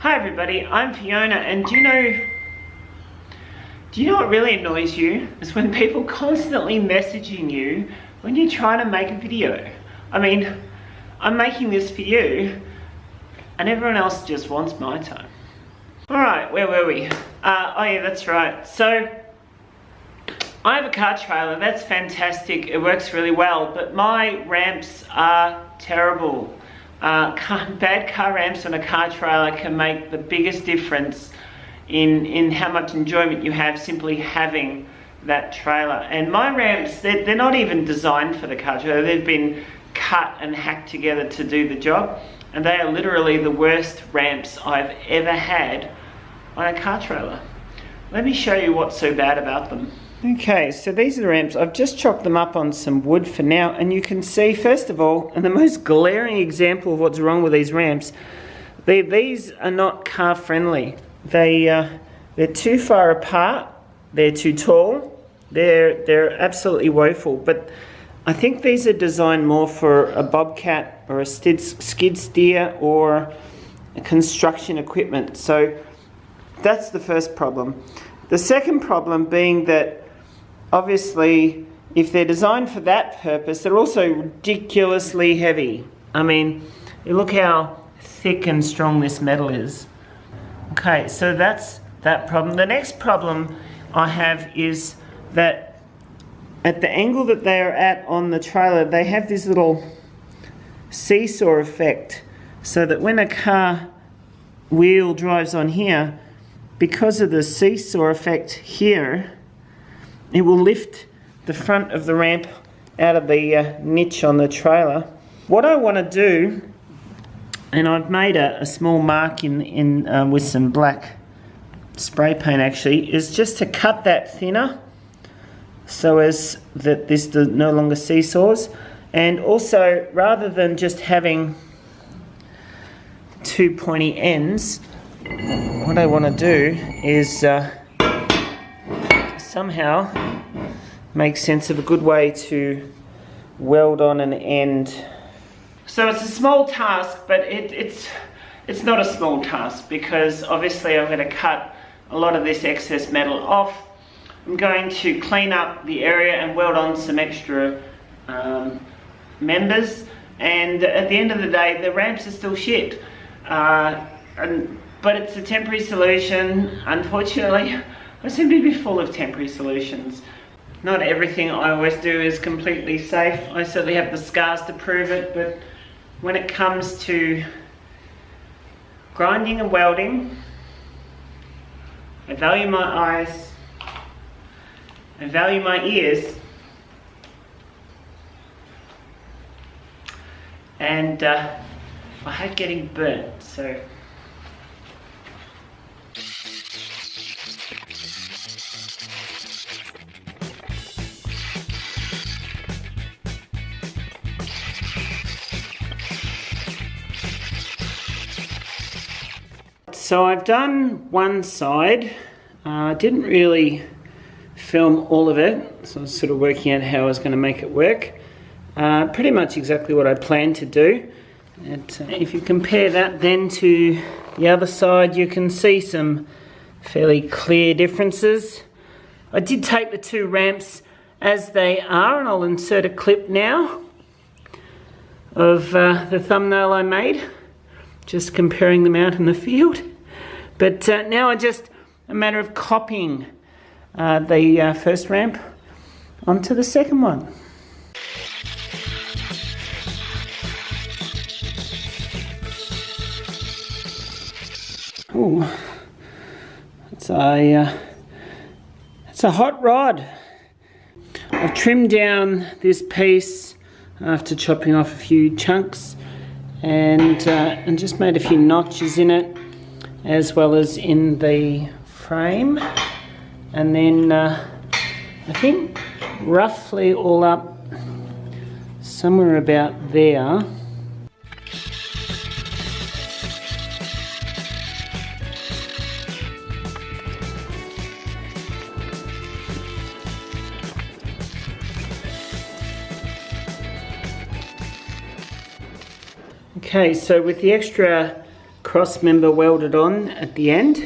Hi everybody, I'm Fiona, and do you know what really annoys you? Is when people constantly messaging you when you're trying to make a video. I mean, I'm making this for you, and everyone else just wants my time. Alright, where were we? Oh yeah, that's right. So, I have a car trailer, that's fantastic, it works really well, but my ramps are terrible. Bad car ramps on a car trailer can make the biggest difference in how much enjoyment you have simply having that trailer. And my ramps, they're not even designed for the car trailer, they've been cut and hacked together to do the job, and they are literally the worst ramps I've ever had on a car trailer. Let me show you what's so bad about them. Okay, so these are the ramps. I've just chopped them up on some wood for now, and you can see, first of all, and the most glaring example of what's wrong with these ramps, these are not car friendly. They're too far apart, they're too tall, they're absolutely woeful, but I think these are designed more for a bobcat or a skid steer or a construction equipment. So that's the first problem. The second problem being that obviously, if they're designed for that purpose, they're also ridiculously heavy. I mean, you look how thick and strong this metal is. Okay, so that's that problem. The next problem I have is that at the angle that they are at on the trailer, they have this little seesaw effect, so that when a car wheel drives on here, because of the seesaw effect here, it will lift the front of the ramp out of the niche on the trailer. What I want to do, and I've made a small mark with some black spray paint actually, is just to cut that thinner so as that this no longer seesaws. And also, rather than just having two pointy ends, what I want to do is somehow make sense of a good way to weld on an end. So it's a small task, but it's not a small task, because obviously I'm going to cut a lot of this excess metal off. I'm going to clean up the area and weld on some extra members, and at the end of the day the ramps are still shit. But it's a temporary solution. Unfortunately, I seem to be full of temporary solutions. Not everything I always do is completely safe. I certainly have the scars to prove it, but when it comes to grinding and welding, I value my eyes, I value my ears, and I hate getting burnt, so. So I've done one side. I didn't really film all of it, so I was sort of working out how I was going to make it work. Pretty much exactly what I planned to do. And if you compare that then to the other side, you can see some fairly clear differences. I did take the two ramps as they are, and I'll insert a clip now of the thumbnail I made, just comparing them out in the field. But now it's just a matter of copying the first ramp onto the second one. Ooh, it's a hot rod. I've trimmed down this piece after chopping off a few chunks, and just made a few notches in it, as well as in the frame. And then I think roughly all up somewhere about there. Okay, so with the extra cross member welded on at the end.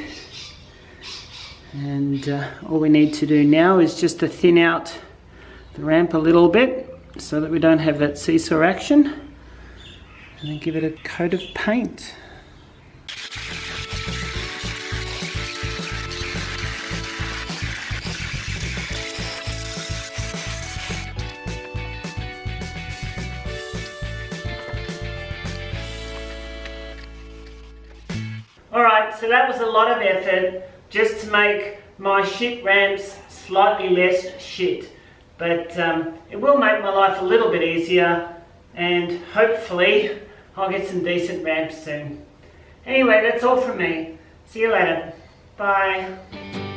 And all we need to do now is just to thin out the ramp a little bit so that we don't have that seesaw action, and then give it a coat of paint. Alright, so that was a lot of effort just to make my shit ramps slightly less shit. But it will make my life a little bit easier, and hopefully I'll get some decent ramps soon. Anyway, that's all from me. See you later. Bye.